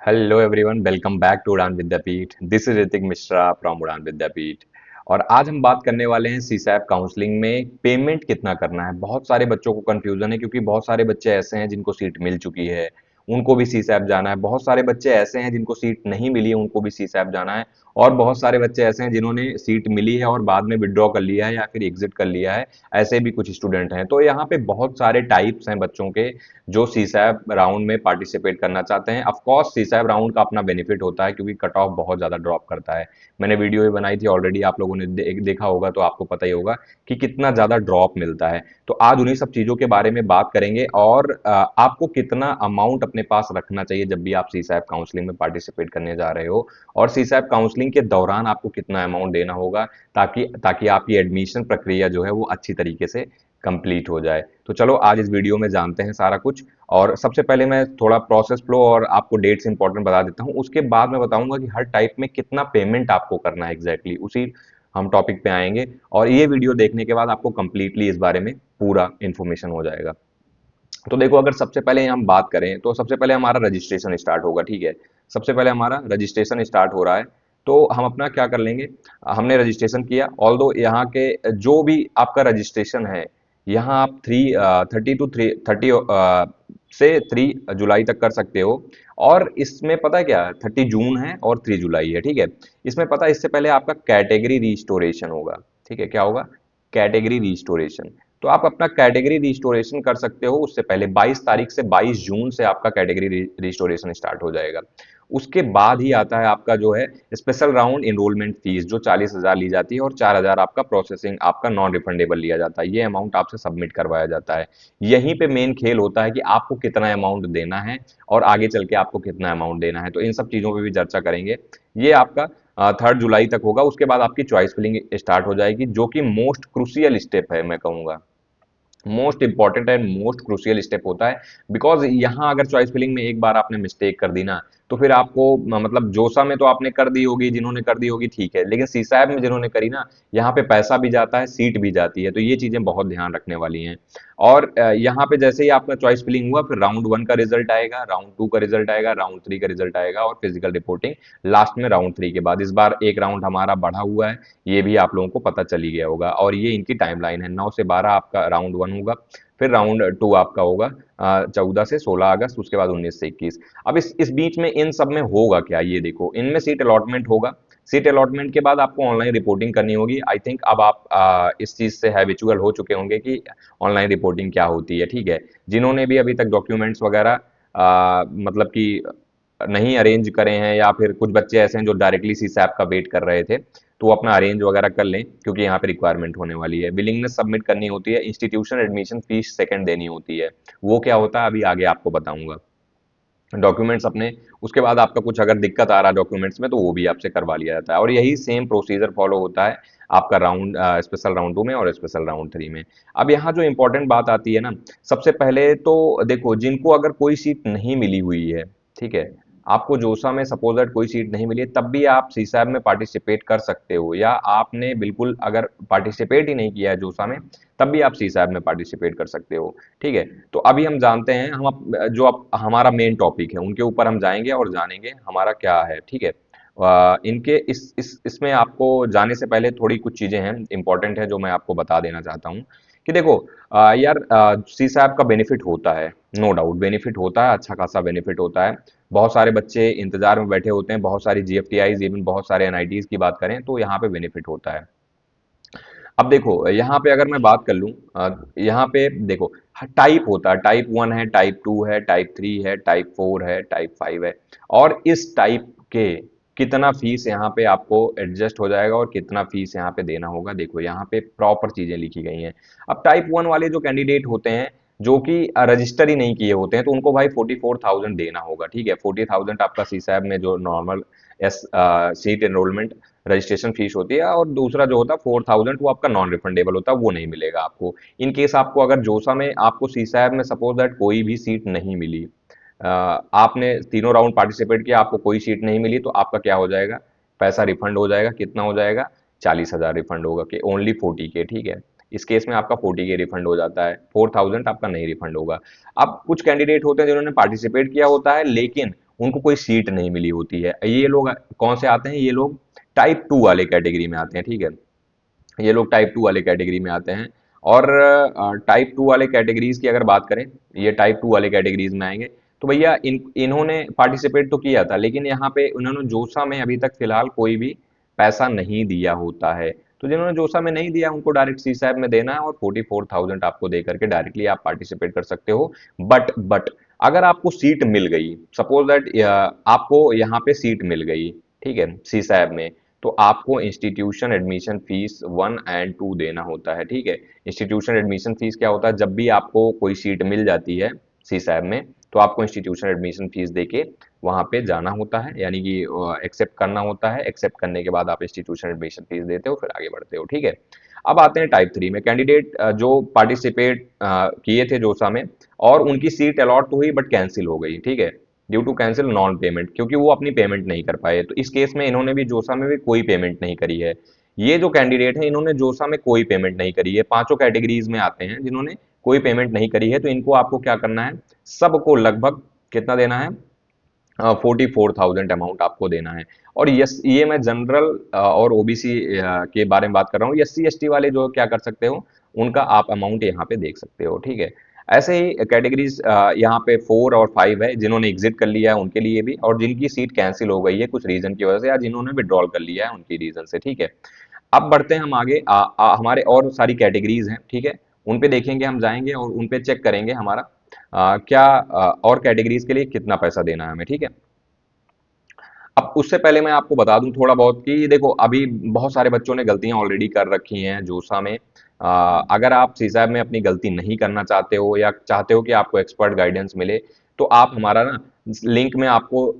Hello everyone, welcome back to Udaan Vidyapeeth. This is Hrithik Mishra from Udaan Vidyapeeth. और आज हम बात करने वाले हैं सीसैप काउंसलिंग में पेमेंट कितना करना है। बहुत सारे बच्चों को कंफ्यूजन है क्योंकि बहुत सारे बच्चे ऐसे हैं जिनको सीट मिल चुकी है, उनको भी सीसैप जाना है। बहुत सारे बच्चे ऐसे हैं जिनको सीट नहीं मिली है, उनको भी सीसैप जाना है। और बहुत सारे बच्चे ऐसे हैं जिन्होंने सीट मिली है और बाद में विड्रॉ कर लिया है या फिर एग्जिट कर लिया है। ऐसे भी कुछ स्टूडेंट हैं। तो यहाँ पे बहुत सारे टाइप्स हैं बच्चों के जो सीसैप राउंड में पार्टिसिपेट करना चाहते हैं। ऑफ कोर्स सीसैप राउंड का अपना बेनिफिट होता है क्योंकि कट ऑफ बहुत ज्यादा ड्रॉप करता है। मैंने वीडियो भी बनाई थी ऑलरेडी, आप लोगों ने देखा होगा तो आपको पता ही होगा कि कितना ज्यादा ड्रॉप मिलता है। तो आज उन्हीं सब चीजों के बारे में बात करेंगे और आपको कितना अमाउंट अपने पास रखना चाहिए जब भी आप सीसैप काउंसलिंग में पार्टिसिपेट करने जा रहे हो, और सीसैप काउंसलिंग के दौरान आपको कितना अमाउंट देना होगा ताकि ताकि आपकी एडमिशन प्रक्रिया जो है वो अच्छी तरीके से कंप्लीट हो जाए। तो चलो आज इस वीडियो में जानते हैं सारा कुछ। और सबसे पहले मैं थोड़ा प्रोसेस फ्लो और आपको डेट्स इंपॉर्टेंट बता देता हूँ, उसके बाद मैं बताऊंगा कि हर टाइप में कितना पेमेंट आपको करना है एग्जैक्टली उसी हम टॉपिक पे आएंगे। और ये वीडियो देखने के बाद आपको कंप्लीटली इस बारे में पूरा इंफॉर्मेशन हो जाएगा। तो देखो, अगर सबसे पहले हम बात करें तो सबसे पहले हमारा रजिस्ट्रेशन स्टार्ट होगा। ठीक है, सबसे पहले हमारा रजिस्ट्रेशन स्टार्ट हो रहा है। तो हम अपना क्या कर लेंगे, हमने रजिस्ट्रेशन किया। ऑल्दो यहाँ के जो भी आपका रजिस्ट्रेशन है, यहाँ आप 3 जुलाई तक कर सकते हो। और इसमें पता है क्या, 30 जून है और 3 जुलाई है। ठीक है, इसमें पता है इससे पहले आपका कैटेगरी रिस्टोरेशन होगा। ठीक है, क्या होगा, कैटेगरी रिस्टोरेशन। तो आप अपना कैटेगरी रिस्टोरेशन कर सकते हो उससे पहले 22 तारीख से 22 जून से आपका कैटेगरी रिस्टोरेशन स्टार्ट हो जाएगा। उसके बाद ही आता है आपका जो है स्पेशल राउंड इनरोलमेंट फीस, जो 40,000 ली जाती है और 4,000 आपका प्रोसेसिंग आपका नॉन रिफंडेबल लिया जाता है। ये अमाउंट आपसे सबमिट करवाया जाता है। यहीं पे मेन खेल होता है कि आपको कितना अमाउंट देना है और आगे चल के आपको कितना अमाउंट देना है। तो इन सब चीजों पे भी चर्चा करेंगे। ये आपका 3 जुलाई तक होगा। उसके बाद आपकी चॉइस फिलिंग स्टार्ट हो जाएगी, जो कि मोस्ट क्रूसियल स्टेप है, मैं कहूंगा most important and most crucial step होता है। बिकॉज यहाँ अगर चॉइस फिलिंग में एक बार आपने मिस्टेक कर दी ना, तो फिर आपको मतलब जोसा में तो आपने कर दी होगी, जिन्होंने कर दी होगी ठीक है, लेकिन सीसैब में जिन्होंने करी ना, यहाँ पे पैसा भी जाता है, सीट भी जाती है। तो ये चीजें बहुत ध्यान रखने वाली हैं। और यहाँ पे जैसे ही आपका चॉइस फिलिंग हुआ, फिर राउंड 1 का रिजल्ट आएगा, राउंड 2 का रिजल्ट आएगा, राउंड 3 का रिजल्ट आएगा और फिजिकल रिपोर्टिंग लास्ट में राउंड 3 के बाद। इस बार एक राउंड हमारा बढ़ा हुआ है, ये भी आप लोगों को पता चल ही गया होगा। और ये इनकी टाइमलाइन है, 9 से 12 आपका राउंड 1 होगा, फिर राउंड 2 आपका होगा 14 से 16 अगस्त, उसके बाद 19 से 21। अब इस बीच में इन सब में होगा क्या, ये देखो, इनमें सीट अलॉटमेंट होगा। सीट अलॉटमेंट के बाद आपको ऑनलाइन रिपोर्टिंग करनी होगी। आई थिंक अब आप इस चीज से हैबिचुअल हो चुके होंगे कि ऑनलाइन रिपोर्टिंग क्या होती है। ठीक है, जिन्होंने भी अभी तक डॉक्यूमेंट्स वगैरह मतलब कि नहीं अरेंज करे हैं, या फिर कुछ बच्चे ऐसे हैं जो डायरेक्टली सीसैप का वेट कर रहे थे, तो वो अपना अरेंज वगैरह कर लें क्योंकि यहाँ पे रिक्वायरमेंट होने वाली है। विलिंगनेस सबमिट करनी होती है, इंस्टीट्यूशन एडमिशन फीस सेकंड देनी होती है। वो क्या होता है अभी आगे आपको बताऊंगा। डॉक्यूमेंट्स अपने, उसके बाद आपका कुछ अगर दिक्कत आ रहा है डॉक्यूमेंट्स में तो वो भी आपसे करवा लिया जाता है। और यही सेम प्रोसीजर फॉलो होता है आपका राउंड स्पेशल राउंड 2 में और स्पेशल राउंड 3 में। अब यहाँ जो इंपॉर्टेंट बात आती है ना, सबसे पहले तो देखो, जिनको अगर कोई सीट नहीं मिली हुई है, ठीक है, आपको जोसा में सपोज दैट कोई सीट नहीं मिली है, तब भी आप सीसैब में पार्टिसिपेट कर सकते हो। या आपने बिल्कुल अगर पार्टिसिपेट ही नहीं किया है जोसा में, तब भी आप सीसैब में पार्टिसिपेट कर सकते हो। ठीक है, तो अभी हम जानते हैं, जो अब हमारा मेन टॉपिक है उनके ऊपर हम जाएंगे और जानेंगे हमारा क्या है। ठीक है, इनके इस इसमें आपको जाने से पहले थोड़ी कुछ चीजें हैं इंपॉर्टेंट है जो मैं आपको बता देना चाहता हूँ कि देखो, यार, सी सैप का बेनिफिट होता है, नो डाउट बेनिफिट होता है, अच्छा खासा बेनिफिट होता है। बहुत सारे बच्चे इंतजार में बैठे होते हैं, बहुत सारी जीएफटीआईज, इवन बहुत सारे एनआईटीज की बात करें तो यहाँ पे बेनिफिट होता है। अब देखो, यहाँ पे अगर मैं बात कर लूँ, यहाँ पे देखो, टाइप होता है, टाइप 1 है, टाइप 2 है, टाइप 3 है, टाइप 4 है, टाइप 5 है। और इस टाइप के कितना फीस यहाँ पे आपको एडजस्ट हो जाएगा और कितना फीस यहाँ पे देना होगा, देखो यहाँ पे प्रॉपर चीजें लिखी गई हैं। अब टाइप 1 वाले जो कैंडिडेट होते हैं, जो कि रजिस्टर ही नहीं किए होते हैं, तो उनको भाई 44,000 देना होगा। ठीक है, 40,000 आपका सीसैब में जो normal S seat enrolment registration fees होती है, और दूसरा जो होता है 4,000, वो आपका नॉन रिफंडेबल होता है, वो नहीं मिलेगा आपको। इन केस आपको अगर जोसा में आपको सीसैब में सपोज दैट कोई भी सीट नहीं मिली, आपने तीनों राउंड पार्टिसिपेट किया, आपको कोई सीट नहीं मिली, तो आपका क्या हो जाएगा, पैसा रिफंड हो जाएगा। कितना हो जाएगा, 40,000 रिफंड होगा, कि ओनली 40K। ठीक है, इस केस में आपका 40K रिफंड हो जाता है, 4,000 आपका नहीं रिफंड होगा। अब कुछ कैंडिडेट होते हैं जिन्होंने पार्टिसिपेट किया होता है, लेकिन उनको कोई सीट नहीं मिली होती है। ये लोग कौन से आते हैं, ये लोग टाइप 2 वाले कैटेगरी में आते हैं, ठीक है। ये लोग टाइप 2 वाले कैटेगरी में आते हैं। और टाइप 2 वाले कैटेगरीज की अगर बात करें, ये टाइप 2 वाले कैटेगरीज में आएंगे। तो भैया इन्होंने पार्टिसिपेट तो किया था, लेकिन यहाँ पे उन्होंने जोसा में अभी तक फिलहाल कोई भी पैसा नहीं दिया होता है। तो जिन्होंने जोसा में नहीं दिया उनको डायरेक्ट सी सैब में देना है, और 44,000 आपको दे करके डायरेक्टली आप पार्टिसिपेट कर सकते हो। बट अगर आपको सीट मिल गई, सपोज दैट आपको यहाँ पे सीट मिल गई, ठीक है, सी सैब में, तो आपको इंस्टीट्यूशन एडमिशन फीस 1 और 2 देना होता है, ठीक है। इंस्टीट्यूशन एडमिशन फीस क्या होता है, जब भी आपको कोई सीट मिल जाती है सी सैब में, तो आपको इंस्टीट्यूशन एडमिशन फीस देके वहां पे जाना होता है, यानी कि एक्सेप्ट करना होता है। एक्सेप्ट करने के बाद आप इंस्टीट्यूशन एडमिशन फीस देते हो, फिर आगे बढ़ते हो, ठीक है। अब आते हैं टाइप 3 में। कैंडिडेट जो पार्टिसिपेट किए थे जोसा में और उनकी सीट अलॉट तो हुई बट कैंसिल हो गई, ठीक है, due to cancel non payment, क्योंकि वो अपनी पेमेंट नहीं कर पाए। तो इस केस में इन्होंने भी जोसा में भी कोई पेमेंट नहीं करी है। ये जो कैंडिडेट है इन्होंने जोसा में कोई पेमेंट नहीं करी है, पांचों कैटेगरीज में आते हैं जिन्होंने कोई पेमेंट नहीं करी है। तो इनको आपको क्या करना है, सबको लगभग कितना देना है, 44,000 अमाउंट आपको देना है। और यस, ये मैं जनरल और ओबीसी के बारे में बात कर रहा हूँ। एससी एसटी वाले जो क्या कर सकते हो, उनका आप अमाउंट यहाँ पे देख सकते हो, ठीक है। ऐसे ही कैटेगरीज यहाँ पे 4 और 5 है, जिन्होंने एग्जिट कर लिया है उनके लिए भी, और जिनकी सीट कैंसिल हो गई है कुछ रीजन की वजह से, या जिन्होंने विड्रॉल कर लिया है उनकी रीजन से, ठीक है। अब बढ़ते हैं हम आगे। हमारे और सारी कैटेगरीज हैं, ठीक है, उन पे देखेंगे, हम जाएंगे और उन पे चेक करेंगे हमारा क्या और कैटेगरीज के लिए कितना पैसा देना है हमें, ठीक है। अब उससे पहले मैं आपको बता दूं थोड़ा बहुत कि देखो, अभी बहुत सारे बच्चों ने गलतियां ऑलरेडी कर रखी हैं जोसा में। अगर आप सीसैब में अपनी गलती नहीं करना चाहते हो, या चाहते हो कि आपको एक्सपर्ट गाइडेंस मिले, तो आप हमारा ना लिंक में आपको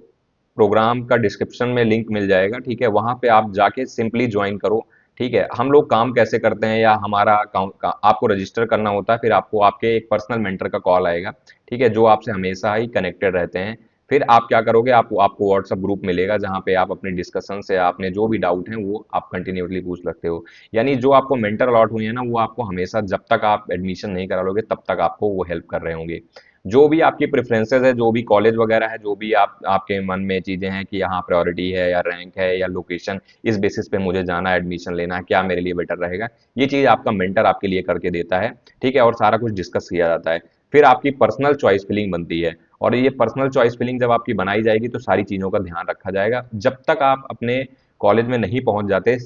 प्रोग्राम का डिस्क्रिप्शन में लिंक मिल जाएगा, ठीक है, वहां पे आप जाके सिंपली ज्वाइन करो, ठीक है। हम लोग काम कैसे करते हैं, या हमारा अकाउंट का आपको रजिस्टर करना होता है, फिर आपको आपके एक पर्सनल मेंटर का कॉल आएगा, ठीक है, जो आपसे हमेशा ही कनेक्टेड रहते हैं। फिर आप क्या करोगे, आपको व्हाट्सएप ग्रुप मिलेगा जहाँ पे आप अपने डिस्कशन से आपने जो भी डाउट हैं वो आप कंटिन्यूसली पूछ सकते हो। यानी जो आपको मेंटर अलॉट हुई है ना, वो आपको हमेशा, जब तक आप एडमिशन नहीं करा लोगे तब तक आपको वो हेल्प कर रहे होंगे। जो भी आपकी प्रेफरेंसेस है, जो भी कॉलेज वगैरह है, जो भी आपके मन में चीजें हैं कि यहाँ प्रायोरिटी है या रैंक है या लोकेशन, इस बेसिस पे मुझे जाना है, एडमिशन लेना है, क्या मेरे लिए बेटर रहेगा, ये चीज आपका मेंटर आपके लिए करके देता है, ठीक है। और सारा कुछ डिस्कस किया जाता है। फिर आपकी पर्सनल चॉइस फिलिंग बनती है, और ये पर्सनल चॉइस फिलिंग जब आपकी बनाई जाएगी तो सारी चीजों का ध्यान रखा जाएगा। जब तक आप अपने कॉलेज में नहीं पहुंच जाते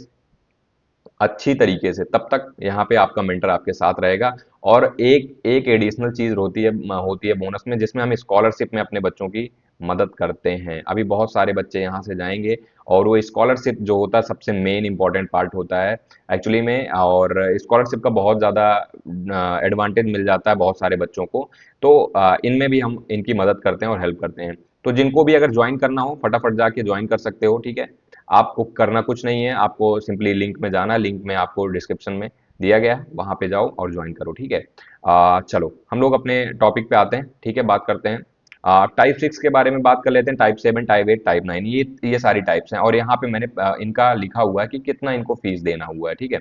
अच्छी तरीके से, तब तक यहाँ पे आपका मेंटर आपके साथ रहेगा। और एक एक एडिशनल चीज होती है बोनस में, जिसमें हम स्कॉलरशिप में अपने बच्चों की मदद करते हैं। अभी बहुत सारे बच्चे यहाँ से जाएंगे, और वो स्कॉलरशिप जो होता है सबसे मेन इंपॉर्टेंट पार्ट होता है एक्चुअली में। और स्कॉलरशिप का बहुत ज़्यादा एडवांटेज मिल जाता है बहुत सारे बच्चों को। तो इनमें भी हम इनकी मदद करते हैं और हेल्प करते हैं। तो जिनको भी अगर ज्वाइन करना हो, फटाफट जाके ज्वाइन कर सकते हो, ठीक है। आपको करना कुछ नहीं है, आपको सिंपली लिंक में जाना है, लिंक में आपको डिस्क्रिप्शन में दिया गया है, वहां पे जाओ और ज्वाइन करो, ठीक है। चलो हम लोग अपने टॉपिक पे आते हैं, ठीक है, बात करते हैं। टाइप 6 के बारे में बात कर लेते हैं। टाइप 7, टाइप 8, टाइप 9, ये सारी टाइप्स हैं, और यहाँ पे मैंने इनका लिखा हुआ है कि कितना इनको फीस देना हुआ है, ठीक है।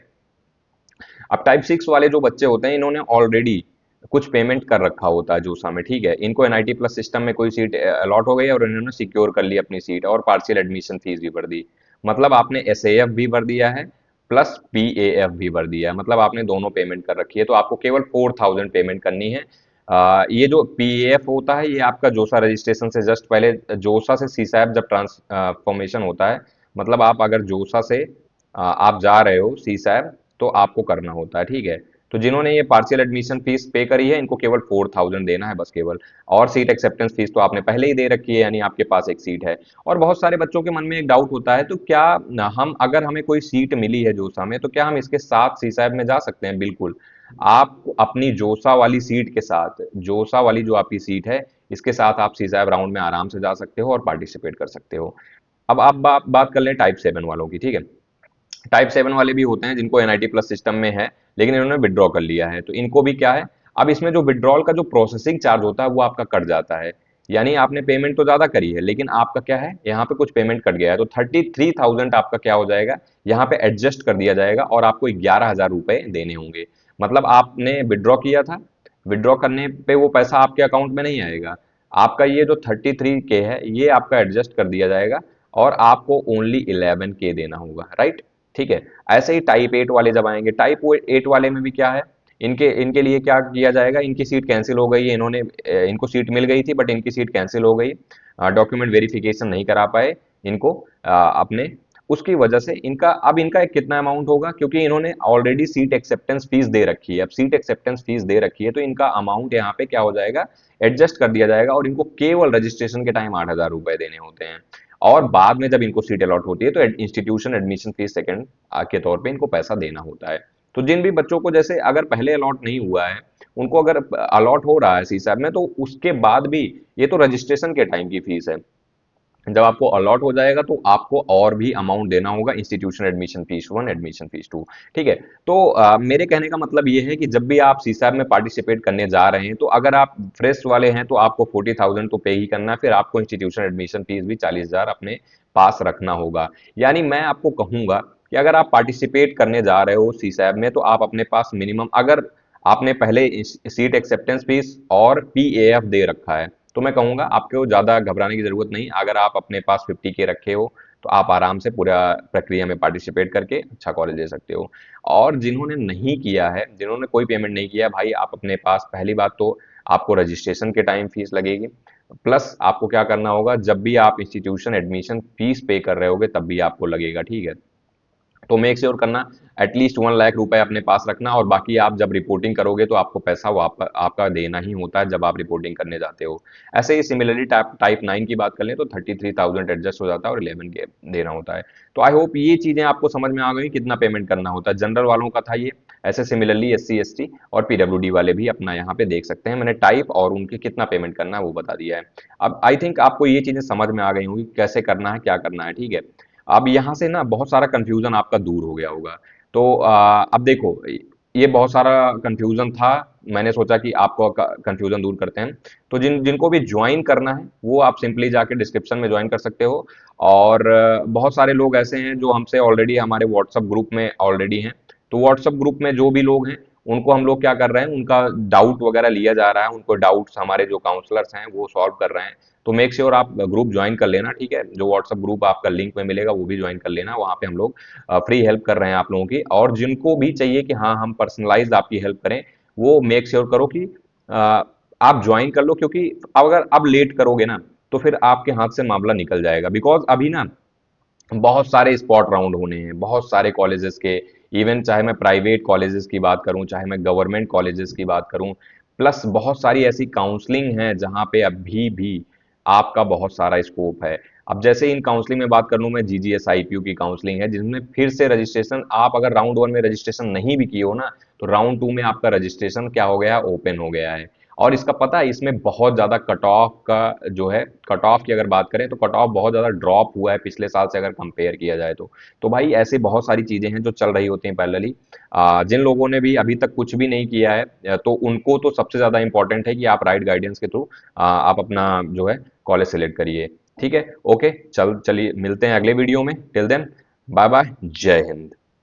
अब टाइप 6 वाले जो बच्चे होते हैं, इन्होंने ऑलरेडी कुछ पेमेंट कर रखा होता है जोसा में, ठीक है। इनको एनआईटी प्लस सिस्टम में कोई सीट अलॉट हो गई और इन्होंने सिक्योर कर ली अपनी सीट, और पार्शियल एडमिशन फीस भी भर दी। मतलब आपने एसएएफ भी भर दिया है, प्लस पीएएफ भी भर दिया है, मतलब आपने दोनों पेमेंट कर रखी है। तो आपको केवल 4,000 पेमेंट करनी है। ये जो पीएएफ होता है, ये आपका जोसा रजिस्ट्रेशन से जस्ट पहले, जोसा से सीसैप जब ट्रांसफॉर्मेशन होता है, मतलब आप अगर जोसा से आप जा रहे हो सीसैप, तो आपको करना होता है, ठीक है। तो जिन्होंने ये पार्शियल एडमिशन फीस पे करी है, इनको केवल 4,000 देना है बस, केवल। और सीट एक्सेप्टेंस फीस तो आपने पहले ही दे रखी है, यानी आपके पास एक सीट है। और बहुत सारे बच्चों के मन में एक डाउट होता है, तो क्या हम, अगर हमें कोई सीट मिली है जोसा में, तो क्या हम इसके साथ सीसैप में जा सकते हैं? बिल्कुल। आप अपनी जोसा वाली सीट के साथ, जोसा वाली जो आपकी सीट है, इसके साथ आप सीसैप राउंड में आराम से जा सकते हो और पार्टिसिपेट कर सकते हो। अब आप बात कर लें टाइप 7 वालों की, ठीक है। टाइप 7 वाले भी होते हैं जिनको एनआईटी प्लस सिस्टम में है, लेकिन इन्होंने विड्रॉ कर लिया है, तो इनको भी क्या है, अब इसमें जो विड्रॉल का जो प्रोसेसिंग चार्ज होता है वो आपका कट जाता है। यानी आपने पेमेंट तो ज्यादा करी है, लेकिन आपका क्या है, यहाँ पे कुछ पेमेंट कट गया है, तो 33,000 आपका क्या हो जाएगा, यहाँ पे एडजस्ट कर दिया जाएगा, और आपको 11,000 रुपए देने होंगे। मतलब आपने विड्रॉ किया था, विड्रॉ करने पे वो पैसा आपके अकाउंट में नहीं आएगा, आपका ये जो 33K है ये आपका एडजस्ट कर दिया जाएगा और आपको ओनली 11K देना होगा, राइट। ठीक है। ऐसे ही टाइप 8 वाले जब आएंगे, टाइप 8 वाले में भी क्या है, इनके इनके लिए क्या किया जाएगा, इनकी सीट कैंसिल हो गई है, इन्होंने इनको सीट मिल गई थी बट इनकी सीट कैंसिल हो गई, डॉक्यूमेंट वेरिफिकेशन नहीं करा पाए इनको अपने, उसकी वजह से इनका अब इनका एक कितना अमाउंट होगा, क्योंकि इन्होंने ऑलरेडी सीट एक्सेप्टेंस फीस दे रखी है, अब सीट एक्सेप्टेंस फीस दे रखी है तो इनका अमाउंट यहाँ पे क्या हो जाएगा, एडजस्ट कर दिया जाएगा और इनको केवल रजिस्ट्रेशन के टाइम 8,000 रुपए देने होते हैं। और बाद में जब इनको सीट अलॉट होती है तो इंस्टीट्यूशन एडमिशन फीस सेकंड के तौर पे इनको पैसा देना होता है। तो जिन भी बच्चों को जैसे अगर पहले अलॉट नहीं हुआ है, उनको अगर अलॉट हो रहा है सीसैब में, तो उसके बाद भी ये तो रजिस्ट्रेशन के टाइम की फीस है, जब आपको अलॉट हो जाएगा तो आपको और भी अमाउंट देना होगा, institution admission fees 1, admission fees 2। ठीक है। तो मेरे कहने का मतलब ये है कि जब भी आप सीसैब में पार्टिसिपेट करने जा रहे हैं तो अगर आप फ्रेश वाले हैं तो आपको 40,000 तो पे ही करना है, फिर आपको इंस्टीट्यूशन एडमिशन फीस भी 40,000 अपने पास रखना होगा। यानी मैं आपको कहूंगा कि अगर आप पार्टिसिपेट करने जा रहे हो सीसैब में तो आप अपने पास मिनिमम, अगर आपने पहले सीट एक्सेप्टेंस फीस और पीएएफ दे रखा है तो मैं कहूंगा आपको ज्यादा घबराने की जरूरत नहीं, अगर आप अपने पास 50K रखे हो तो आप आराम से पूरा प्रक्रिया में पार्टिसिपेट करके अच्छा कॉलेज ले सकते हो। और जिन्होंने नहीं किया है, जिन्होंने कोई पेमेंट नहीं किया भाई, आप अपने पास पहली बात तो आपको रजिस्ट्रेशन के टाइम फीस लगेगी, प्लस आपको क्या करना होगा, जब भी आप इंस्टीट्यूशन एडमिशन फीस पे कर रहे होगे तब भी आपको लगेगा। ठीक है। तो मेक श्योर करना एटलीस्ट 1 लाख रुपए अपने पास रखना, और बाकी आप जब रिपोर्टिंग करोगे तो आपको पैसा आपका देना ही होता है जब आप रिपोर्टिंग करने जाते हो। ऐसे ही सिमिलरली टाइप 9 की बात कर लें तो 33,000 एडजस्ट हो जाता है और 11K देना होता है। तो आई होप ये चीजें आपको समझ में आ गई, कितना पेमेंट करना होता है। जनरल वालों का था ये। ऐसे सिमिलरली SC ST और PWD वाले भी अपना यहाँ पे देख सकते हैं, मैंने टाइप और उनके कितना पेमेंट करना है वो बता दिया है। अब आई थिंक आपको ये चीजें समझ में आ गई होंगी कैसे करना है, क्या करना है। ठीक है। अब यहाँ से ना बहुत सारा कंफ्यूजन आपका दूर हो गया होगा। तो अब देखो, ये बहुत सारा कंफ्यूजन था, मैंने सोचा कि आपको कंफ्यूजन दूर करते हैं। तो जिनको भी ज्वाइन करना है वो आप सिंपली जाके डिस्क्रिप्शन में ज्वाइन कर सकते हो। और बहुत सारे लोग ऐसे हैं जो हमसे ऑलरेडी हमारे व्हाट्सएप ग्रुप में ऑलरेडी हैं। तो व्हाट्सएप ग्रुप में जो भी लोग हैं उनको हम लोग क्या कर रहे हैं, उनका डाउट वगैरह लिया जा रहा है, उनको डाउट्स हमारे जो काउंसलर्स हैं वो सॉल्व कर रहे हैं। तो मेक श्योर आप ग्रुप ज्वाइन कर लेना। ठीक है। जो व्हाट्सएप ग्रुप आपका लिंक में मिलेगा वो भी ज्वाइन कर लेना, वहाँ पे हम लोग फ्री हेल्प कर रहे हैं आप लोगों की। और जिनको भी चाहिए कि हाँ हम पर्सनलाइज्ड आपकी हेल्प करें, वो मेक श्योर करो कि आप ज्वाइन कर लो, क्योंकि अगर अब लेट करोगे ना तो फिर आपके हाथ से मामला निकल जाएगा। बिकॉज अभी ना बहुत सारे स्पॉट राउंड होने हैं बहुत सारे कॉलेजेस के, इवन चाहे मैं प्राइवेट कॉलेजेस की बात करूं चाहे मैं गवर्नमेंट कॉलेजेस की बात करूं, प्लस बहुत सारी ऐसी काउंसलिंग है जहां पे अभी भी आपका बहुत सारा स्कोप है। अब जैसे इन काउंसलिंग में बात कर लूं मैं, GGS IPU की काउंसलिंग है जिसमें फिर से रजिस्ट्रेशन, आप अगर राउंड 1 में रजिस्ट्रेशन नहीं भी किए हो ना तो राउंड 2 में आपका रजिस्ट्रेशन क्या हो गया, ओपन हो गया है। और इसका पता है, इसमें बहुत ज्यादा कट ऑफ का जो है, कट ऑफ की अगर बात करें तो कट ऑफ बहुत ज्यादा ड्रॉप हुआ है पिछले साल से अगर कंपेयर किया जाए तो भाई ऐसे बहुत सारी चीजें हैं जो चल रही होती हैं पैरेलली। जिन लोगों ने भी अभी तक कुछ भी नहीं किया है तो उनको तो सबसे ज्यादा इंपॉर्टेंट है कि आप राइट गाइडेंस के थ्रू आप अपना जो है कॉलेज सेलेक्ट करिए। ठीक है। ओके, चलिए मिलते हैं अगले वीडियो में। टिल देन बाय बाय, जय हिंद।